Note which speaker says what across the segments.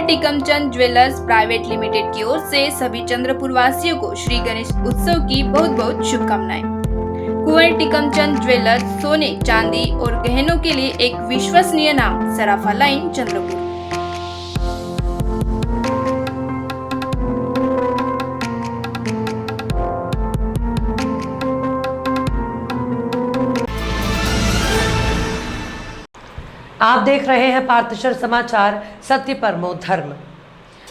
Speaker 1: Tikamchand jewellers private limited की or से सभी चंद्रपुर वासियों को श्री गणेश उत्सव की बहुत बहुत शुभकामनाएं। कुंवर टिकमचंद ज्वेलर्स सोने, चांदी और गहनों के लिए एक विश्वसनीय नाम, सराफा लाइन, चंद्रपुर।
Speaker 2: आप देख रहे हैं पार्थशर समाचार, सत्य परमो धर्म।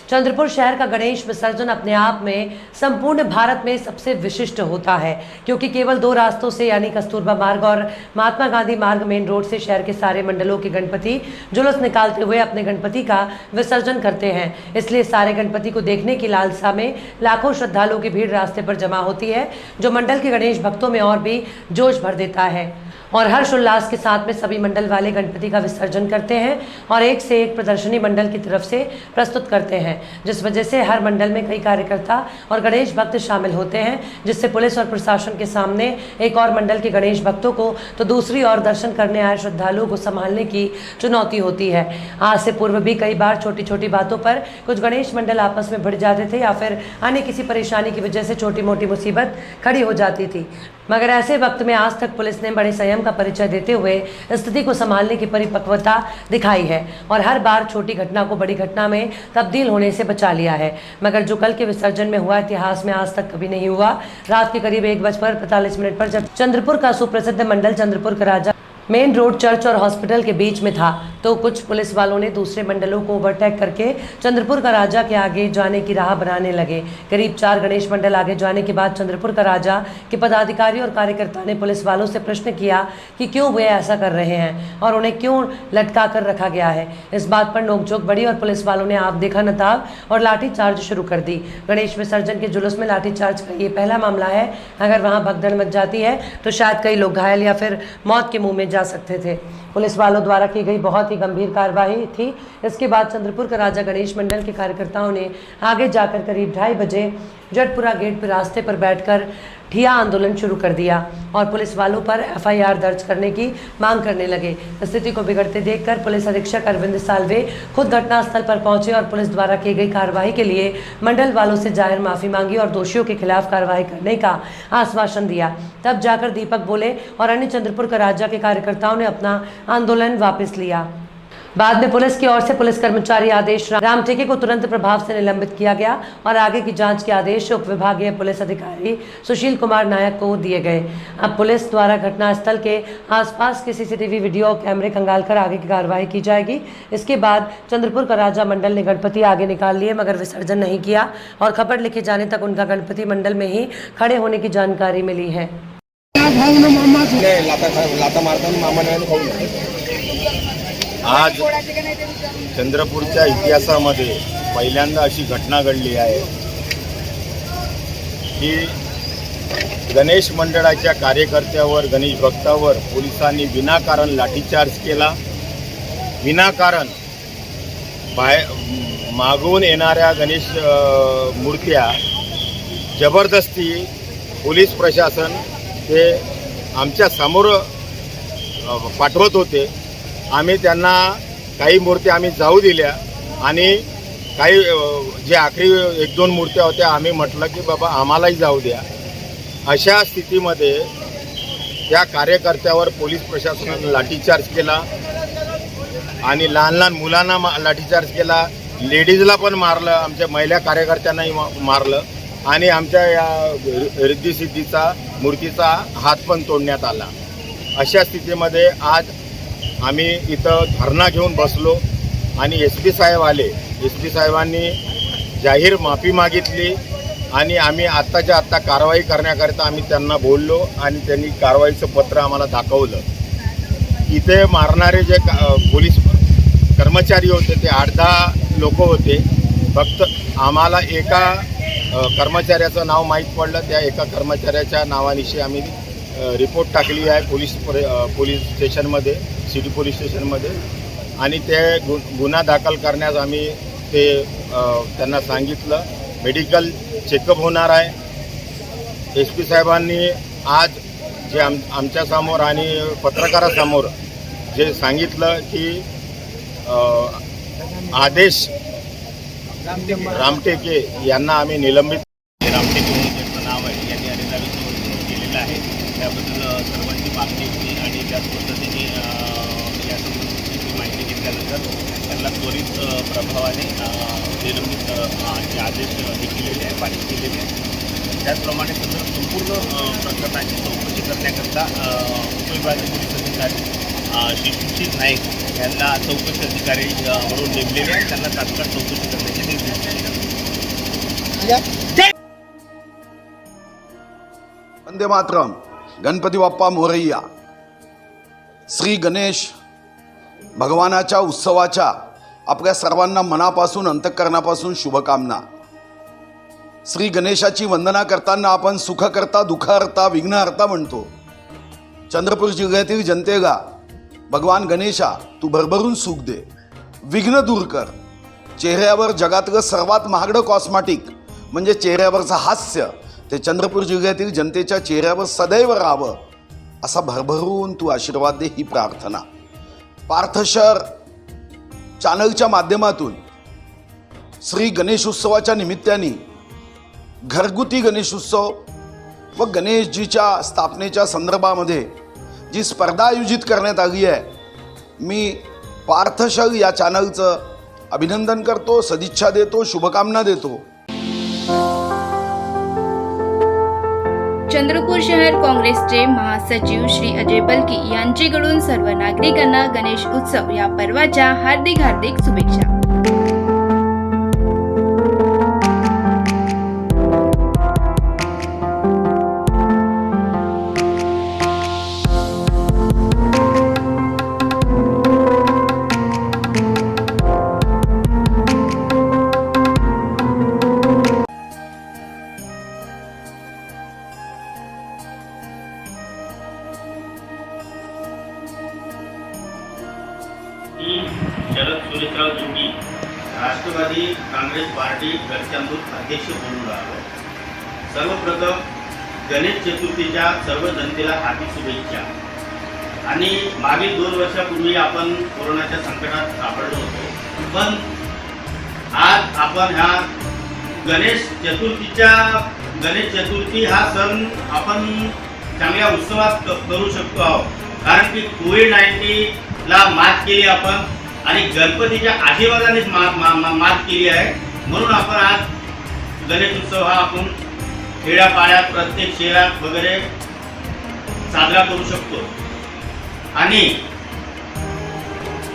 Speaker 2: चंद्रपुर शहर का गणेश विसर्जन अपने आप में संपूर्ण भारत में सबसे विशिष्ट होता है, क्योंकि केवल 2 रास्तों से यानी कस्तूरबा मार्ग और महात्मा गांधी मार्ग मेन रोड से शहर के सारे मंडलों के गणपति जुलूस निकालते हुए अपने गणपति का विसर्जन करते हैं। इसलिए सारे गणपति को देखने की लालसा में लाखों श्रद्धालुओं की भीड़ रास्ते पर जमा होती है, जो मंडल के गणेश भक्तों में और भी जोश भर देता है। और हर्ष उल्लास के साथ में सभी मंडल वाले गणपति का विसर्जन करते हैं और एक से एक प्रदर्शनी मंडल की तरफ से प्रस्तुत करते हैं, जिस वजह से हर मंडल में कई कार्यकर्ता और गणेश भक्त शामिल होते हैं, जिससे पुलिस और प्रशासन के सामने एक और मंडल के गणेश भक्तों को तो दूसरी ओर दर्शन करने आए श्रद्धालुओं को संभालने की चुनौती होती है। आज से पूर्व भी कई बार छोटी छोटी बातों पर कुछ गणेश मंडल आपस में भिड़ जाते थे या फिर अन्य किसी परेशानी की वजह से छोटी मोटी मुसीबत खड़ी हो जाती थी, मगर ऐसे वक्त में आज तक पुलिस ने बड़े संयम का परिचय देते हुए स्थिति को संभालने की परिपक्वता दिखाई है और हर बार छोटी घटना को बड़ी घटना में तब्दील होने से बचा लिया है। मगर जो कल के विसर्जन में हुआ, इतिहास में आज तक कभी नहीं हुआ। रात के करीब 1:45 पर जब चंद्रपुर का सुप्रसिद्ध मंडल चंद्रपुर का राजा मेन रोड चर्च और हॉस्पिटल के बीच में था, तो कुछ पुलिस वालों ने दूसरे मंडलों को ओवरटेक करके चंद्रपुर का राजा के आगे जाने की राह बनाने लगे। करीब 4 गणेश मंडल आगे जाने के बाद चंद्रपुर का राजा के पदाधिकारी और कार्यकर्ता ने पुलिस वालों से प्रश्न किया कि क्यों वे ऐसा कर रहे हैं और उन्हें क्यों लटका कर रखा गया है। इस बात पर नोकझोंक बढ़ी और पुलिस वालों ने आप देखा नताब और लाठीचार्ज शुरू कर दी। गणेश विसर्जन के जुलूस में लाठीचार्ज का ये पहला मामला है। अगर वहाँ भगदड़ मच जाती है तो शायद कई लोग घायल या फिर मौत के मुंह में जा सकते थे। पुलिस वालों द्वारा की गई बहुत ही गंभीर कार्रवाई थी। इसके बाद चंद्रपुर का राजा गणेश मंडल के कार्यकर्ताओं ने आगे जाकर करीब 2:30 बजे जटपुरा गेट पर रास्ते पर बैठकर ठिया आंदोलन शुरू कर दिया और पुलिस वालों पर FIR दर्ज करने की मांग करने लगे। स्थिति को बिगड़ते देखकर पुलिस अधीक्षक अरविंद साल्वे खुद घटनास्थल पर पहुंचे और पुलिस द्वारा की गई कार्रवाई के लिए मंडल वालों से जाहिर माफी मांगी और दोषियों के खिलाफ कार्रवाई करने का आश्वासन दिया। तब जाकर दीपक बोले और अन्य चंद्रपुर का राजा के कार्यकर्ताओं ने अपना आंदोलन वापस लिया। बाद में पुलिस की ओर से पुलिस कर्मचारी आदेश राम टेके को तुरंत प्रभाव से निलंबित किया गया और आगे की जांच के आदेश उप विभागीय पुलिस अधिकारी सुशील कुमार नायक को दिए गए। अब पुलिस द्वारा घटनास्थल के आसपास के CCTV वीडियो और कैमरे खंगाल कर आगे की कार्रवाई की जाएगी। इसके बाद चंद्रपुर का राजा मंडल ने गणपति आगे निकाल लिए, मगर विसर्जन नहीं किया और खबर लिखे जाने तक उनका गणपति मंडल में ही खड़े होने की जानकारी मिली है।
Speaker 3: आज चंद्रपूरच्या इतिहासामध्ये पहिल्यांदा अशी घटना घडली आहे की गणेश मंडळाच्या कार्यकर्त्यावर, गणेश भक्तावर पोलिसांनी विनाकारण लाठीचार्ज केला। विनाकारण मागून येणाऱ्या गणेश मूर्त्या जबरदस्ती पोलीस प्रशासन ते आमच्या समोर पाठवत होते। आम्ही त्यांना काही मूर्त्या आम्ही जाऊ दिल्या आणि काही जे आखरी 1-2 मूर्त्या होत्या आम्ही म्हटलं की बाबा आम्हालाही जाऊ द्या। अशा स्थितीमध्ये त्या कार्यकर्त्यावर पोलीस प्रशासनाने लाठीचार्ज केला आणि लहान मुलांना लाठीचार्ज केला, लेडीजला पण मारलं, आमच्या महिला कार्यकर्त्यांनाही मारलं आणि आमच्या या रिद्धी-सिद्धीचा मूर्तीचा हात पण तोडण्यात आला। अशा स्थितीमध्ये आज आम्ही इथं धरणा घेऊन बसलो आणि SP साहेब आले। SP साहेबांनी जाहीर माफी मागितली आणि आम्ही आत्ताच्या आत्ता कारवाई करण्याकरिता आम्ही त्यांना बोललो आणि त्यांनी कारवाईचं पत्र आम्हाला दाखवलं। इथे मारणारे जे पोलीस कर्मचारी होते ते 8-10 लोक होते। फक्त आम्हाला एका कर्मचाऱ्याचं नाव माहीत पडलं, त्या एका कर्मचाऱ्याच्या नावानिशी आम्ही रिपोर्ट टाकली आहे पोलीस स्टेशनमध्ये, सिटी पोलीस स्टेशनमध्ये आणि ते गुन्हा दाखल करण्यास आम्ही ते त्यांना सांगितलं। मेडिकल चेकअप होणार आहे। SP साहेबांनी आज जे आमच्यासमोर आणि पत्रकारासमोर जे सांगितलं की आदेश रामटेके यांना आम्ही निलंबित
Speaker 4: रामटेके म्हणून ज्यांचं नाव आहे यांनी अनिताविषयी वर्तणूक केलेलं आहे. त्याबद्दल सर्वांची मागणी होती आणि त्याच पद्धतीने या संदर्भाची माहिती घेतल्यानंतर त्यांना त्वरित प्रभावाने निलंबित आदेश हे केलेले आहे, पारित केलेले आहे. त्याचप्रमाणे संपूर्ण प्रकरणाची चौकशी करण्याकरता उपविभागीय पोलीस अधिकारी श्री सुशील नाईक यांना चौकशी अधिकारी म्हणून नेमलेले आहे. त्यांना तात्काळ चौकशी करण्याचे निर्देश दिले.
Speaker 5: वंदे मातरम. गणपती बाप्पा मोरैया. श्री गणेश भगवानाच्या उत्सवाच्या आपल्या सर्वांना मनापासून अंतःकरणापासून शुभकामना. श्री गणेशाची वंदना करताना आपण सुखकर्ता दुःखहर्ता विघ्नहर्ता म्हणतो. चंद्रपूर जिल्ह्यातील जनतेला भगवान गणेशा तू भरभरून सुख दे, विघ्न दूर कर. चेहऱ्यावर जगातलं सर्वात महागडं कॉस्मॅटिक म्हणजे चेहऱ्यावरचं हास्य ते चंद्रपूर जिल्ह्यातील जनतेच्या चेहऱ्यावर सदैव राहावं असा भरभरून तू आशीर्वाद दे ही प्रार्थना. पार्थशर चॅनलच्या माध्यमातून श्री गणेशोत्सवाच्या निमित्ताने घरगुती गणेशोत्सव व गणेशजीच्या स्थापनेच्या संदर्भामध्ये जी स्पर्धा आयोजित करण्यात आली आहे, मी पार्थशर या चॅनलचं अभिनंदन करतो, सदिच्छा देतो, शुभकामना देतो.
Speaker 1: चंद्रपूर शहर काँग्रेसचे महासचिव श्री अजय बलकी यांच्याकडून सर्व नागरिकांना गणेश उत्सव या पर्वाच्या हार्दिक शुभेच्छा.
Speaker 4: शरद सुरेशराव जोगी राष्ट्रवादी काँग्रेस पार्टी गडचंदूर अध्यक्ष म्हणून राहिलो. सर्वप्रथम गणेश चतुर्थीच्या सर्व जनतेला हार्दिक शुभेच्छा. आणि मागील 2 वर्षापूर्वी आपण कोरोनाच्या संकटात सापडलो होतो, पण आज आपण ह्या गणेश चतुर्थी हा सण आपण चांगल्या उत्सवात करू शकतो आहोत. कारण की कोविड-19ला मात केली आपण आणि गणपतीच्या आशीर्वादानेच मात केली आहे. म्हणून आपण आज गणेश उत्सव हा आपण खेड्यापाड्यात प्रत्येक शहरात वगैरे साजरा करू शकतो. आणि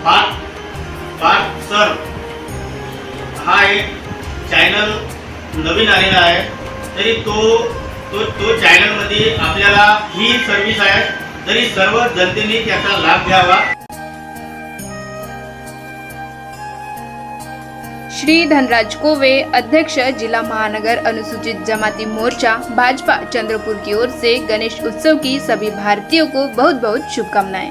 Speaker 4: पार्थ सर हा एक चॅनल नवीन आलेला आहे, तरी तो चॅनलमध्ये आपल्याला ही सर्व्हिस आहे, तरी सर्व जनतेने त्याचा लाभ घ्यावा.
Speaker 1: श्री धनराज कोवे, अध्यक्ष जिला महानगर अनुसूचित जमाती मोर्चा भाजपा चंद्रपुर की ओर से गणेश उत्सव की सभी भारतीयों को बहुत बहुत शुभकामनाएं.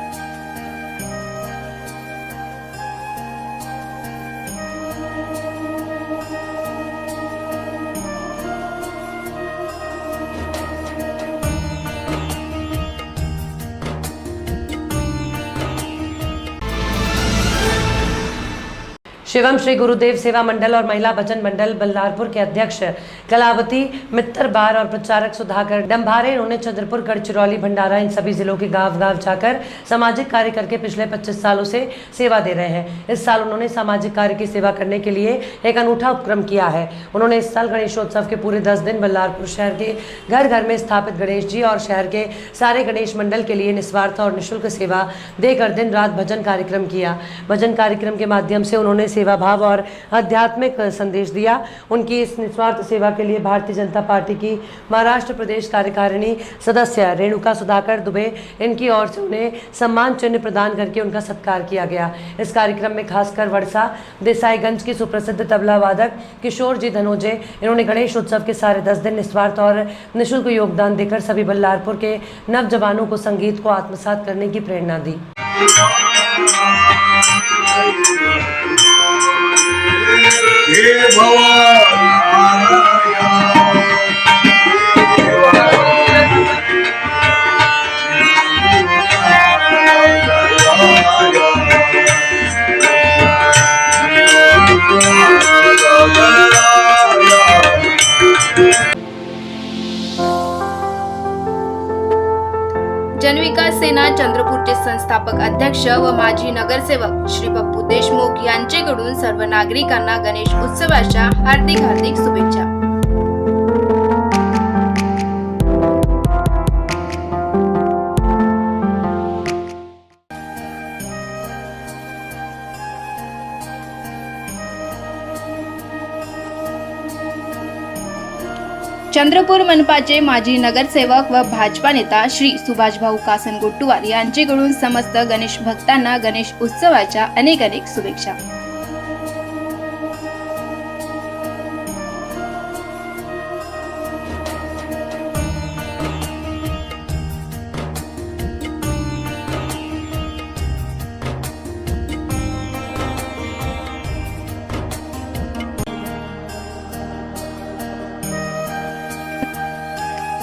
Speaker 2: शिवम श्री गुरुदेव सेवा मंडल और महिला भजन मंडल बल्लारपुर के अध्यक्ष कलावती मित्र बार और प्रचारक सुधाकर डंभारे, इन्होंने चंद्रपुर, गढ़चिरौली, भंडारा इन सभी जिलों के गांव-गांव जाकर सामाजिक कार्य करके पिछले 25 सालों से सेवा दे रहे हैं. इस साल उन्होंने सामाजिक कार्य की सेवा करने के लिए एक अनूठा उपक्रम किया है. उन्होंने इस साल गणेशोत्सव के पूरे 10 दिन बल्लारपुर शहर के घर घर में स्थापित गणेश जी और शहर के सारे गणेश मंडल के लिए निस्वार्थ और निःशुल्क सेवा देकर दिन रात भजन कार्यक्रम किया. भजन कार्यक्रम के माध्यम से उन्होंने सेवा भाव और आध्यात्मिक संदेश दिया. उनकी इस निस्वार्थ सेवा के लिए भारतीय जनता पार्टी की महाराष्ट्र प्रदेश कार्यकारिणी सदस्य रेणुका सुधाकर दुबे, इनकी ओर से उन्हें सम्मान चिन्ह प्रदान करके उनका सत्कार किया गया. इस कार्यक्रम में खासकर वड़सा देसाईगंज की सुप्रसिद्ध तबला वादक किशोर जी धनोजे, इन्होंने गणेश उत्सव के सारे 10 दिन निस्वार्थ और निःशुल्क योगदान देकर सभी बल्लारपुर के नवजवानों को संगीत को आत्मसात करने की प्रेरणा दी.
Speaker 6: हे भगवान
Speaker 1: जनविकास सेना चंद्रपूरचे संस्थापक अध्यक्ष व माजी नगरसेवक श्री पप्पू देशमुख यांच्याकडून सर्व नागरिकांना गणेश उत्सवाच्या हार्दिक शुभेच्छा। चंद्रपूर मनपाचे माजी नगरसेवक व भाजपा नेता श्री सुभाषभाऊ कासनगोट्टुवार यांच्याकडून समस्त गणेश भक्तांना गणेश उत्सवाच्या अनेक शुभेच्छा।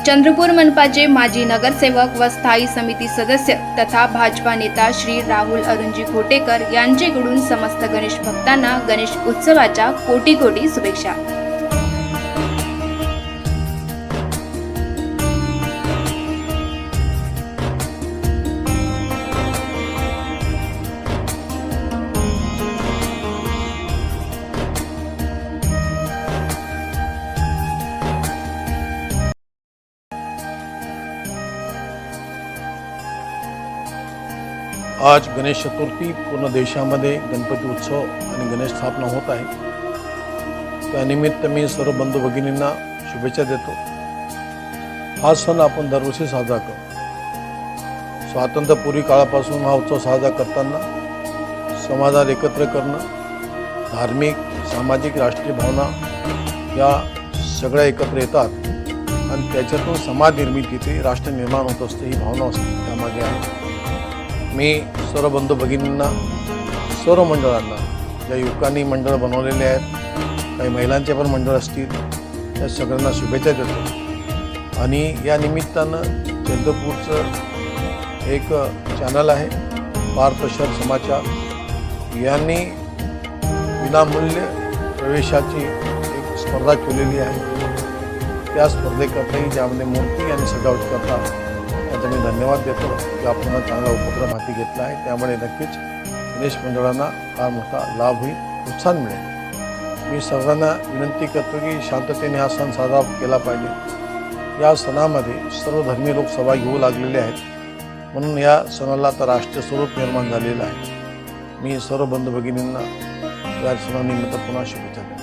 Speaker 1: चंद्रपूर मनपाचे माजी नगरसेवक व स्थायी समिती सदस्य तथा भाजपा नेता श्री राहुल अरुणजी खोटेकर यांच्याकडून समस्त गणेश भक्तांना गणेश उत्सवाच्या कोटी शुभेच्छा।
Speaker 7: आज गणेश चतुर्थी पूर्ण देशामध्ये गणपती उत्सव आणि गणेश स्थापना होत आहे। त्यानिमित्त मी सर्व बंधू भगिनींना शुभेच्छा देतो। हा सण आपण दरवर्षी साजरा करतो। स्वातंत्र्यपूर्वी काळापासून हा उत्सव साजरा करताना समाजाला एकत्र करणं, धार्मिक, सामाजिक, राष्ट्रीय भावना या सगळ्या एकत्र येतात आणि त्याच्यातून समाज निर्मिती होते, राष्ट्र निर्माण होत असते, ही भावना असते त्यामागे आहे। मी सर्व बंधू भगिनींना, सर्व मंडळांना, ज्या युवकांनी मंडळ बनवलेले आहेत, काही महिलांचे पण मंडळ असतील, त्या सगळ्यांना शुभेच्छा देतो। आणि या निमित्तानं चंद्रपूरचं एक चॅनल आहे पार्थशर समाचार यांनी विनामूल्य प्रवेशाची एक स्पर्धा केलेली आहे। त्या स्पर्धेकरताही ज्यामध्ये मूर्ती आणि सजावट करतात त्याचा मी धन्यवाद देतो की आपण चांगला उपक्रम हाती घेतला आहे। त्यामुळे नक्कीच गणेश मंडळांना फार मोठा लाभ होईल, प्रोत्साहन मिळेल। मी सर्वांना विनंती करतो की शांततेने हा सण साजरा केला पाहिजे। या सणामध्ये सर्व धर्मीय लोक सहभागी होऊ लागलेले आहेत, म्हणून या सणाला आता राष्ट्रीय स्वरूप निर्माण झालेलं आहे। मी सर्व बंधू भगिनींना या सणानिमित्त पुन्हा शुभेच्छा देतो।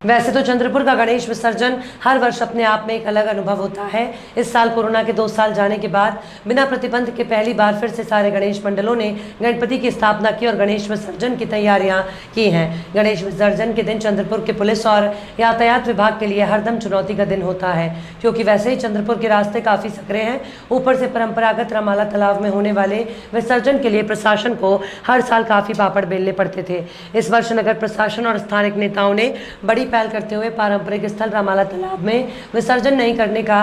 Speaker 2: वैसे तो चंद्रपुर का गणेश विसर्जन हर वर्ष अपने आप में एक अलग अनुभव होता है। इस साल कोरोना के 2 साल जाने के बाद बिना प्रतिबंध के पहली बार फिर से सारे गणेश मंडलों ने गणपति की स्थापना की और गणेश विसर्जन की तैयारियां की हैं। गणेश विसर्जन के दिन चंद्रपुर के पुलिस और यातायात विभाग के लिए हरदम चुनौती का दिन होता है, क्योंकि वैसे ही चंद्रपुर के रास्ते काफ़ी सकरे हैं। ऊपर से परंपरागत रामाला तालाब में होने वाले विसर्जन के लिए प्रशासन को हर साल काफ़ी पापड़ बेलने पड़ते थे। इस वर्ष नगर प्रशासन और स्थानिक नेताओं ने बड़ी पहल करते हुए पारंपरिक स्थल रामाला तालाब में विसर्जन नहीं करने का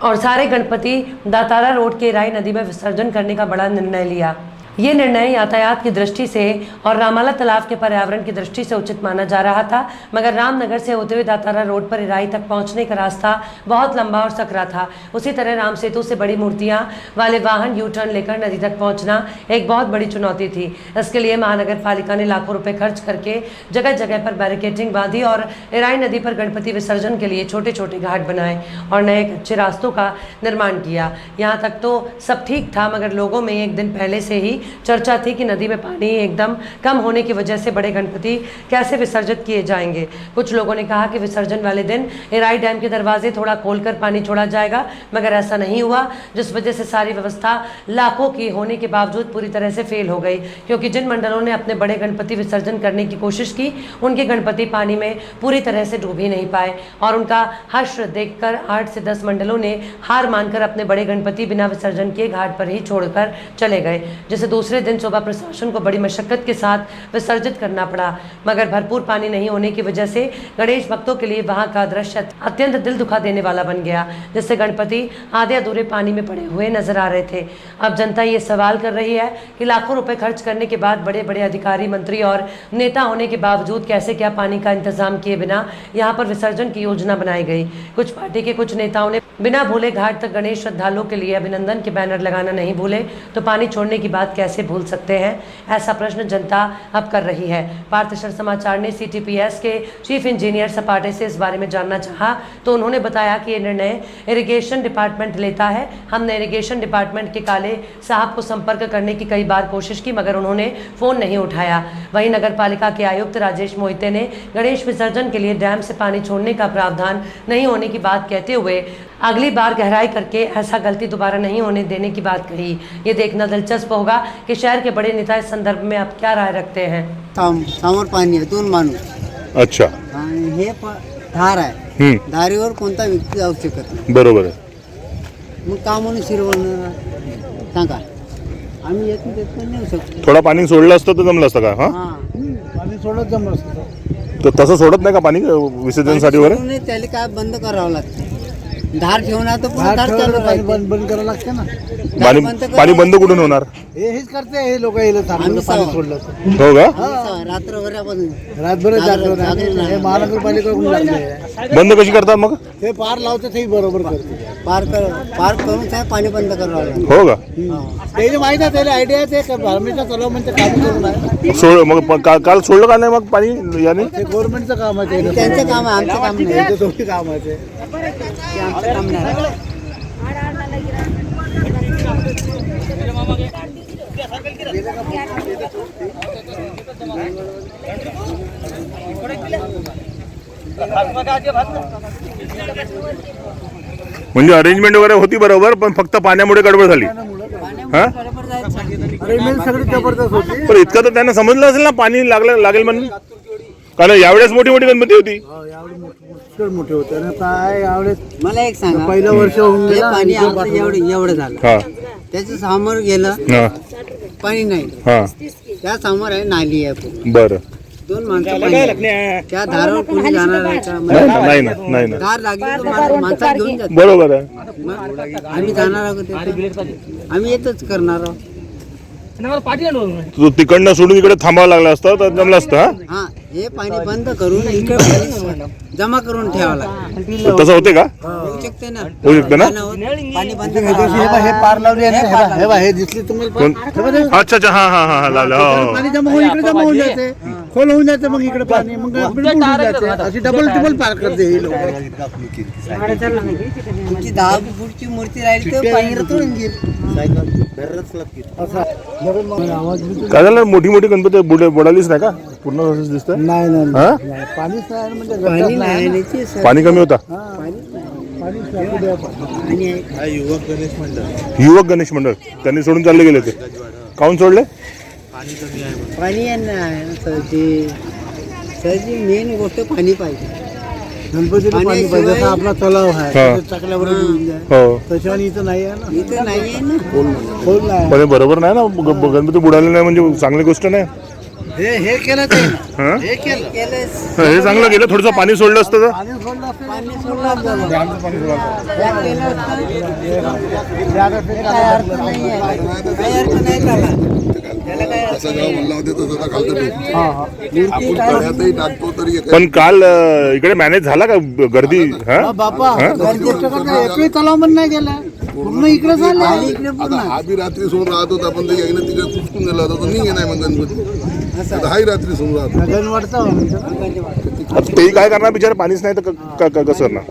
Speaker 2: और सारे गणपति दातारा रोड के इराई नदी में विसर्जन करने का बड़ा निर्णय लिया। ये निर्णय यातायात की दृष्टि से और रामाला तालाब के पर्यावरण की दृष्टि से उचित माना जा रहा था, मगर रामनगर से होते हुए दातारा रोड पर इराई तक पहुंचने का रास्ता बहुत लंबा और सकरा था। उसी तरह राम सेतु से बड़ी मूर्तियां वाले वाहन यू टर्न लेकर नदी तक पहुंचना एक बहुत बड़ी चुनौती थी। इसके लिए महानगर पालिका ने लाखों रुपए खर्च करके जगह जगह पर बैरिकेडिंग बांधी और इराई नदी पर गणपति विसर्जन के लिए छोटे छोटे घाट बनाए और नए कच्चे रास्तों का निर्माण किया। यहाँ तक तो सब ठीक था, मगर लोगों में एक दिन पहले से ही चर्चा थी कि नदी में पानी एकदम कम होने की वजह से बड़े गणपति कैसे विसर्जित किए जाएंगे। कुछ लोगों ने कहा कि विसर्जन वाले दिन इराई डैम के दरवाजे थोड़ा खोलकर पानी छोड़ा जाएगा, मगर ऐसा नहीं हुआ, जिस वजह से सारी व्यवस्था लाखों की होने के बावजूद पूरी तरह से फेल हो गई। क्योंकि जिन मंडलों ने अपने बड़े गणपति विसर्जन करने की कोशिश की, उनके गणपति पानी में पूरी तरह से डूब ही नहीं पाए और उनका हर्ष देखकर 8 से 10 मंडलों ने हार मानकर अपने बड़े गणपति बिना विसर्जन किए घाट पर ही छोड़कर चले गए, जिसे दूसरे दिन सुबह प्रशासन को बड़ी मशक्कत के साथ विसर्जित करना पड़ा, मगर भरपूर पानी नहीं होने की वजह से गणेश भक्तों के लिए वहां का दृश्य अत्यंत दिल दुखा देने वाला बन गया, जिससे गणपति आधे अधूरे पानी में पड़े हुए नजर आ रहे थे। अब जनता ये सवाल कर रही है कि लाखों रुपए खर्च करने के बाद बड़े बड़े अधिकारी, मंत्री और नेता होने के बावजूद कैसे क्या पानी का इंतजाम किए बिना यहाँ पर विसर्जन की योजना बनाई गई। कुछ पार्टी के कुछ नेताओं ने बिना भूले घाट तक गणेश श्रद्धालुओं के लिए अभिनंदन के बैनर लगाना नहीं भूले तो पानी छोड़ने की बात कैसे भूल सकते हैं, ऐसा प्रश्न जनता अब कर रही है। पार्थशर समाचार ने CTPS के चीफ इंजीनियर सपाटे से इस बारे में जानना चाहा तो उन्होंने बताया कि ये निर्णय इरिगेशन डिपार्टमेंट लेता है। हमने इरिगेशन डिपार्टमेंट के काले साहब को संपर्क करने की कई बार कोशिश की मगर उन्होंने फ़ोन नहीं उठाया। वहीं नगर पालिका के आयुक्त राजेश मोहिते ने गणेश विसर्जन के लिए डैम से पानी छोड़ने का प्रावधान नहीं होने की बात कहते हुए अगली बार गहराई करके ऐसा गलती दोबारा नहीं होने देने की बात कही। ये देखना दिलचस्प होगा कि शहर के बड़े नेता इस संदर्भ में अब क्या राय रखते हैं।
Speaker 8: समोर पाणी आहे, 2 माणूस
Speaker 9: अच्छा.
Speaker 8: आणि हे धार आहे. धारीवर कोणता व्यक्ती जाऊ शकत नाही.
Speaker 9: बरोबर आहे.
Speaker 8: मग का म्हणून शिरवणार सांगा. आम्ही येत नेऊ शकतो.
Speaker 9: थोडा पाणी सोडलं असतं तर जमलं असतं का? हा,
Speaker 7: पाणी सोडत जमलं असतं.
Speaker 9: तर तसं सोडत नाही का पाणी विसर्जनासाठी वगैरे?
Speaker 8: नाही, त्याला काय बंद करावं लागतं. धार ठेवणार तर पुन्हा धार चालू पाहिजे.
Speaker 7: बंद करावं लागतं ना.
Speaker 9: पाणी बंद कुठून होणार?
Speaker 7: हेच करते हे लोक येईल पाणी सोडलं.
Speaker 9: हो का?
Speaker 8: रात्रभरापासून
Speaker 7: रातभर हे महानगरपालिकेकडून लागले.
Speaker 9: बंद कशी करतात मग?
Speaker 7: ते पार लावते ते बरोबर करते.
Speaker 8: पार करून काय पाणी बंद करावं लागतं.
Speaker 9: हो का?
Speaker 7: त्याची माहिती आहे, त्याला आयडिया आहे. ते धार्मिक तलाव म्हणजे काम करून आहे.
Speaker 9: सोड मग काल सोडलं का नाही मग पाणी याने?
Speaker 7: ते गव्हर्नमेंटचं काम आहे.
Speaker 8: त्यांचं काम आहे, आमचं काम नाही.
Speaker 7: ते दोन्ही काम आहे ते.
Speaker 8: ते आमचं काम नाही.
Speaker 9: म्हणजे अरेंजमेंट वगैरे होती बरोबर पण फक्त पाण्यामुळे गडबड झाली. हा,
Speaker 7: अरेंजमेंट सगळी जबरदस्त होती.
Speaker 9: पण इतकं तर त्यांना समजलं असेल ना पाणी लागेल म्हणून. कारण यावेळेस मोठी मोठी गणपती होती.
Speaker 7: मोठे होते आणि काय यावेळेस
Speaker 8: मला एक सांगा,
Speaker 7: पहिलं वर्ष होऊन
Speaker 8: हे
Speaker 7: गेलं.
Speaker 8: पाणी आमचं एवढं झालं.
Speaker 9: हा
Speaker 8: त्याचं समोर गेलं
Speaker 9: हा
Speaker 8: पाणी नाही.
Speaker 9: हा
Speaker 8: त्या समोर आहे नाली आहे पूर्ण.
Speaker 9: बरं.
Speaker 8: 2 माणसं पाणी आहे. त्या धारावर कोणी जाणार आहे का?
Speaker 9: नाही ना.
Speaker 8: धार लागली तर माणसात घेऊन जातो.
Speaker 9: बरोबर आहे.
Speaker 8: मग आम्ही जाणार आहोत तिथे. आम्ही येतच करणार आहोत.
Speaker 9: तू तिकडनं सोडून इकडे थांबावं लागलं असतं तर जमलं असतं.
Speaker 8: हा, हे पाणी बंद करून इकडे पाणी जमा करून ठेवावं लागतं.
Speaker 9: तसं होते का?
Speaker 8: होऊ शकते ना.
Speaker 9: होऊ शकते ना.
Speaker 8: पाणी बंद
Speaker 7: हे पार लावले हे दिसली तुम्हाला.
Speaker 9: अच्छा हा हा हा लावलं.
Speaker 7: पाणी जमा होऊन इकडे जमा होऊन जाते. खोल होऊन जाते मग इकडे पाणी मग अशी डबल टिबल पार करते ही लोक.
Speaker 8: तुमची 10 फूटची मूर्ती राहिली तर पाणी तोडून घेईल.
Speaker 9: काय झालं? मोठी मोठी गणपती बुडालीच नाही का? पूर्ण असंच दिसतं.
Speaker 7: नाही पाणीच नाही म्हणजे
Speaker 8: पाणी नाही.
Speaker 9: पाणी कमी होता. युवक गणेश मंडळ त्यांनी सोडून चालले गेले. ते काऊन सोडले?
Speaker 8: पाणी सरजी मेन गोष्ट पाणी पाहिजे.
Speaker 7: गणपतीला पाणी पाहिजे. जसा आपला तलाव आहे चाकल्यावर
Speaker 9: हो
Speaker 7: तशा इथं नाही आहे ना.
Speaker 8: इथं नाही आहे ना.
Speaker 7: खोल नाही.
Speaker 9: पण हे बरोबर नाही ना. गणपती बुडाले नाही म्हणजे चांगली गोष्ट नाही.
Speaker 7: हे केलं ते
Speaker 9: हा?
Speaker 7: हे केलं.
Speaker 9: हे चांगलं केलं. थोडंसं पाणी सोडलं असतं तर.
Speaker 7: पाणी सोडलं असतं.
Speaker 8: पाणी सोडलं झालं. काही अर्थ नाही त्याला. त्याला काय अर्थ नाही.
Speaker 9: पण काल इकडे मॅनेज झाला का गर्दी? हा
Speaker 7: बापा एकही तलाव पण नाही गेला. पूर्ण इकडे झालं.
Speaker 8: इकडे पूर्ण
Speaker 10: आधी रात्री सोडून राहत होता पण ते यायनं तिकडे चुचकून गेला होता. नाही नाही म्हणतात गणपती हाही रात्री सोडून राहतो.
Speaker 7: गण वाटतं.
Speaker 9: ते काय करणार बिचारे? पाणीच नाही तर कसं करणार?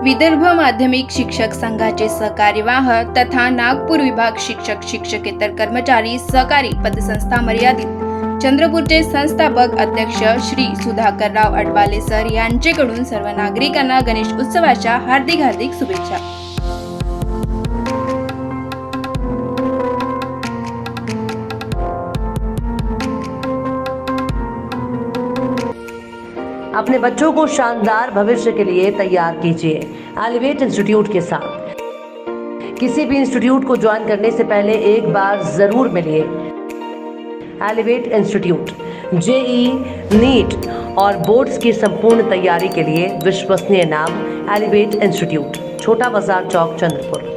Speaker 1: विदर्भ माध्यमिक शिक्षक संघाचे सहकार्यवाह तथा नागपूर विभाग शिक्षकेतर कर्मचारी सहकारी पतसंस्था मर्यादित चंद्रपूरचे संस्थापक अध्यक्ष श्री सुधाकरराव अडबाले सर यांचेकडून सर्व नागरिकांना गणेश उत्सवाच्या हार्दिक शुभेच्छा.
Speaker 2: अपने बच्चों को शानदार भविष्य के लिए तैयार कीजिए एलिवेट इंस्टीट्यूट के साथ। किसी भी इंस्टीट्यूट को ज्वाइन करने से पहले एक बार ज़रूर मिलिए। एलिवेट इंस्टीट्यूट जेई, नीट और बोर्ड्स की संपूर्ण तैयारी के लिए विश्वसनीय नाम एलिवेट इंस्टीट्यूट, छोटा बाजार चौक, चंद्रपुर।